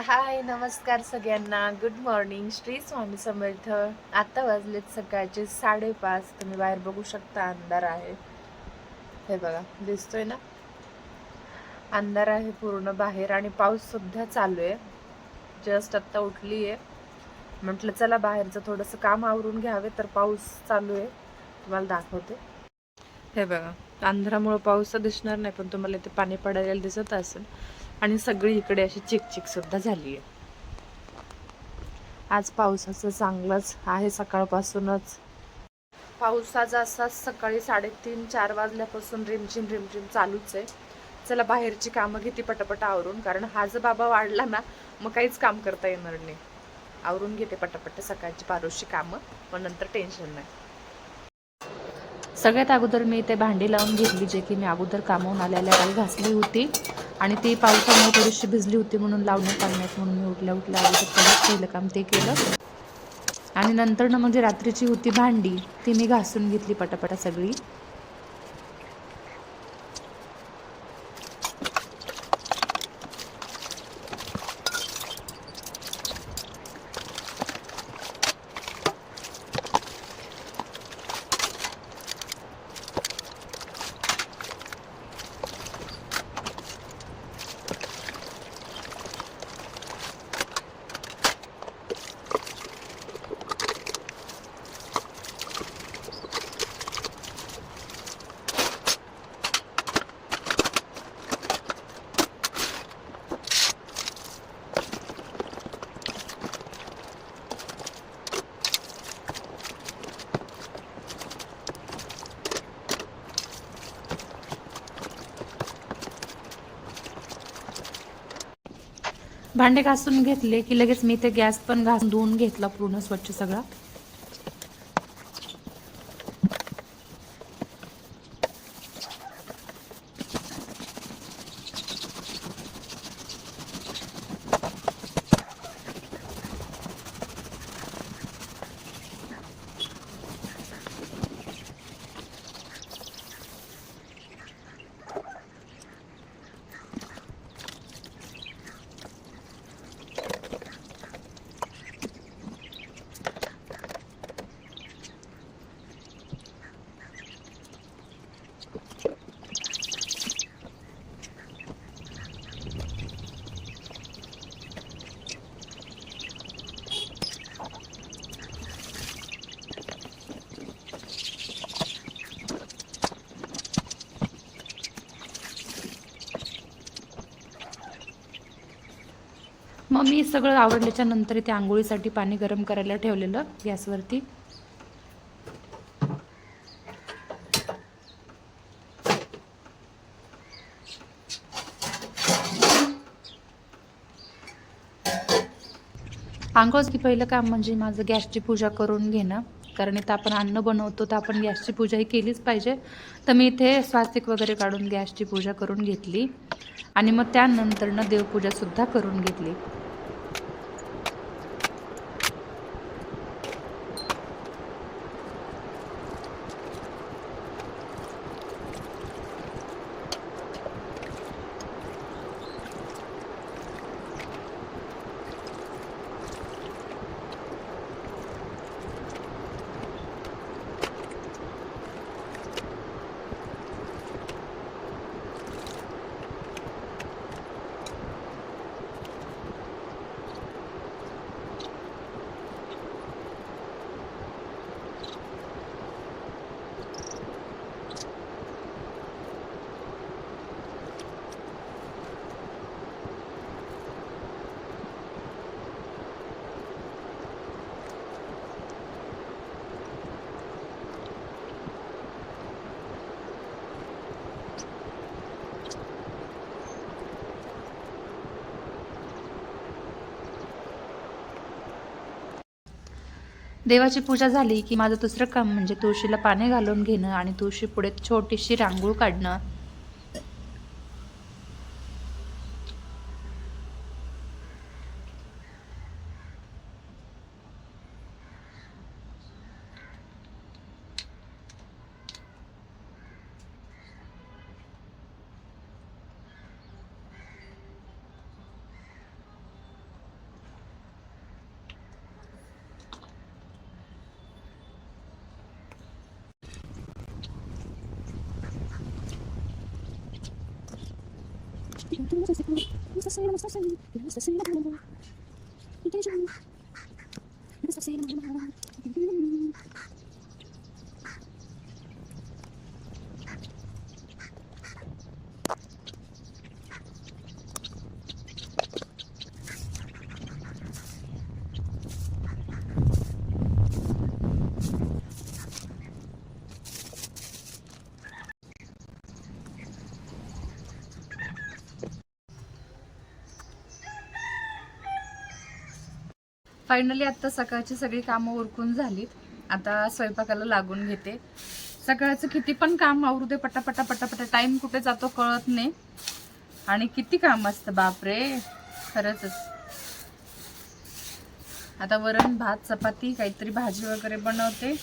हाय, नमस्कार सगळ्यांना. Good morning. Shri Swami Samarth. आता वाजलेत सकाळचे 5:30. तुम्ही बाहेर बघू शकता, अंधार आहे. हे बघा, दिसतोय ना? अंधार आहे पूर्ण बाहेर आणि पाऊस सुद्धा चालू आहे. जस्ट आत्ता उठली आहे. म्हटलं चला बाहेरचं थोडंसं काम आवरून घ्यावे, तर पाऊस चालू आहे. तुम्हाला दाखवते. हे बघा, अंधारामुळे पाऊस तर दिसणार नाही, पण तुम्हाला इथे पाणी पडायला दिसत असेल. आणि सगळी इकडे अशी चिकचिक सुद्धा झाली आहे. आज पावसाचं चांगलंच आहे सकाळपासूनच. पाऊस आज असाच सकाळी 3:30-4 वाजल्यापासून रिमझिम रिमझिम चालूच आहे. चला बाहेरची कामं घेते पटापट आवरून, कारण हा जर बाबा वाढला ना मग काहीच काम करता येणार नाही. आवरून घेते पटापट सकाळची पारोशी कामं, मग नंतर टेन्शन नाही. सगळ्यात अगोदर मी इथे भांडी लावून घेतली, जे की मी अगोदर कामावून आल्याला काही घासली होती आणि ती पावसामुळे थोडीशी भिजली होती म्हणून लावण्यात आणण्यात, म्हणून मी उठल्या अगोदर पहिलं काम ते केलं. आणि नंतर ना म्हणजे रात्रीची होती भांडी, ती मी घासून घेतली पटापटा सगळी. भांडे घासून घेतले की लगेच मी ते गॅस पण घासून धुवून घेतला पूर्ण स्वच्छ सगळा. मग मी सगळं आवडल्याच्या नंतर इथे आंघोळीसाठी पाणी गरम करायला ठेवलेलं गॅसवरती. आंघोळ की पहिलं काम म्हणजे माझं गॅसची पूजा करून घेणं, कारण इथं आपण अन्न बनवतो तर आपण गॅसची पूजा ही केलीच पाहिजे. तर मी इथे स्वास्तिक वगैरे काढून गॅसची पूजा करून घेतली आणि मग त्यानंतरनं देवपूजासुद्धा करून घेतली. देवाची पूजा झाली की माझं दुसरं काम म्हणजे तुळशीला पाणी घालून घेणं आणि तुळशी पुढे छोटीशी रांगोळ काढणं. फायनली आता सकाळची सगळी कामं उरकून झालीत. आता स्वयंपाकाला लागून घेते. सकाळचं किती पण काम आवरू दे, पटापटा पटापटा टाइम कुठे जातो कळत नाही. आणि किती काम असतं बापरे, खरंच. आता वरण भात चपाती काहीतरी भाजी वगैरे बनवते.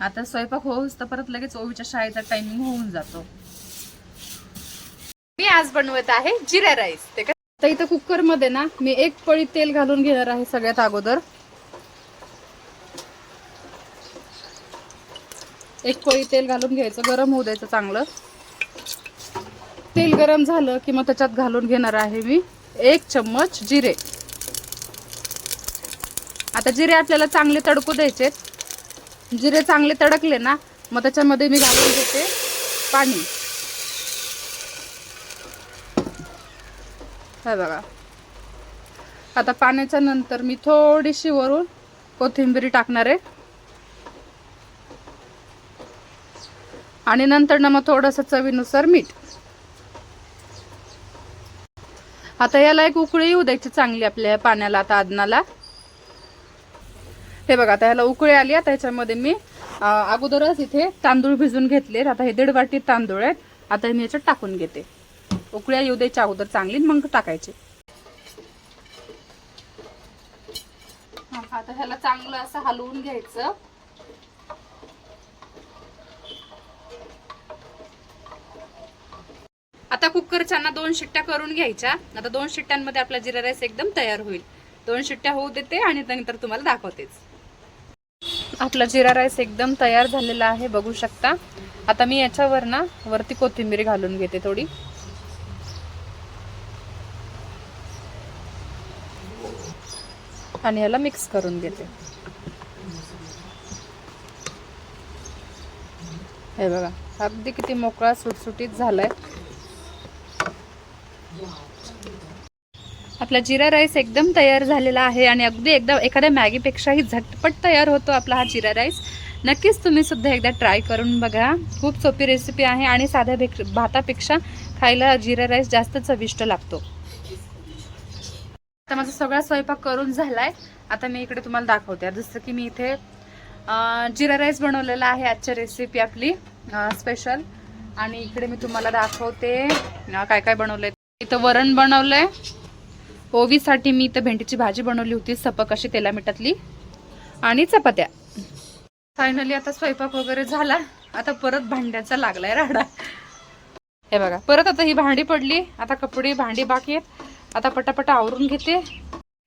आता स्वयंपाक होऊस तर परत लगेच ओवीच्या शाळेचा टायमिंग होऊन जातो. मी आज बनवत आहे जिरा राईस. ते तर इथं कुकर मध्ये ना मी एक पळी तेल घालून घेणार आहे सगळ्यात अगोदर. एक पळी तेल घालून घ्यायचं, गरम होऊ द्यायचं चांगलं. तेल गरम झालं की मग त्याच्यात घालून घेणार आहे मी 1 चम्मच जिरे. आता जिरे आपल्याला चांगले तडकू द्यायचे. जिरे चांगले तडकले ना मग त्याच्यामध्ये मी घालून घेते पाणी. हे बघा, आता पाण्याच्या नंतर मी थोडीशी वरून कोथिंबीर टाकणार आहे. आणि नंतर ना मग थोडंसं चवीनुसार मीठ. आता याला एक उकळी येऊ द्यायची चांगली आपल्या पाण्याला, आता आदनाला. हे बघा, आता याला उकळी आली. आता ह्याच्यामध्ये मी अगोदरच इथे तांदूळ भिजून घेतले. आता हे 1.5 वाटी तांदूळ आहेत. आता मी याच्यात टाकून घेते. उकळ्या येऊ द्यायच्या अगोदर चांगली, मग टाकायचे. आता ह्याला चांगलं असं हलवून घ्यायचं. आता कुकरच्या ना 2 शिट्ट्या करून घ्यायच्या. आता 2 शिट्ट्यांमध्ये आपला जिरा राईस एकदम तयार होईल. 2 शिट्ट्या होऊ देते आणि नंतर तुम्हाला दाखवतेच. आपला जिरा राईस एकदम तयार झालेला आहे, बघू शकता. आता मी याच्यावर ना वरती कोथिंबीर घालून घेते थोडी. आणि याला मिक्स करून घेते. हे बघा, अगदी किती मोकळा सुटसुटीत झालाय. आपला जिरा राईस एकदम तयार झालेला आहे आणि अगदी एकदम एखाद्या मॅगीपेक्षाही झटपट तयार होतो आपला हा जिरा राईस. नक्कीच तुम्ही सुद्धा एकदा ट्राय करून बघा. खूप सोपी रेसिपी आहे आणि साध्या भातापेक्षा खायला जिरा राईस जास्त चविष्ट लागतो. आता माझा सगळा स्वयंपाक करून झालाय. आता मी इकडे तुम्हाला दाखवते. जसं की मी इथे जिरा राईस बनवलेला आहे, आजच्या रेसिपी आपली स्पेशल. आणि इकडे मी तुम्हाला दाखवते काय काय बनवलंय. इथं वरण बनवलंय. ओवीसाठी मी इथं भेंडीची भाजी बनवली होती, सपक अशी तेला मिठातली. आणि चपात्या. फायनली आता स्वयंपाक वगैरे झाला. आता परत भांड्याचा लागलाय राडा. हे बघा, परत आता ही भांडी पडली. आता कपडे भांडी बाकी आहेत. आता पटापटा आवरून घेते.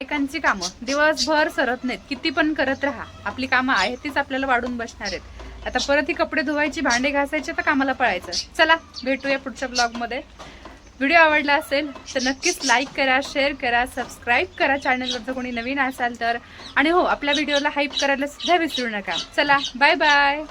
एकांची कामं दिवसभर सरत नाहीत, किती पण करत राहा. आपली कामं आहेत तीच आपल्याला वाढून बसणार आहेत. आता परत ही कपडे धुवायची, भांडे घासायचे, तर कामाला पळायचं. चला भेटूया पुढच्या ब्लॉगमध्ये. व्हिडिओ आवडला असेल तर नक्कीच लाईक करा, शेअर करा, सबस्क्राईब करा चॅनलवर जर कोणी नवीन असाल तर. आणि हो, आपल्या व्हिडिओला हाईप करायला सुद्धा विसरू नका. चला, बाय बाय.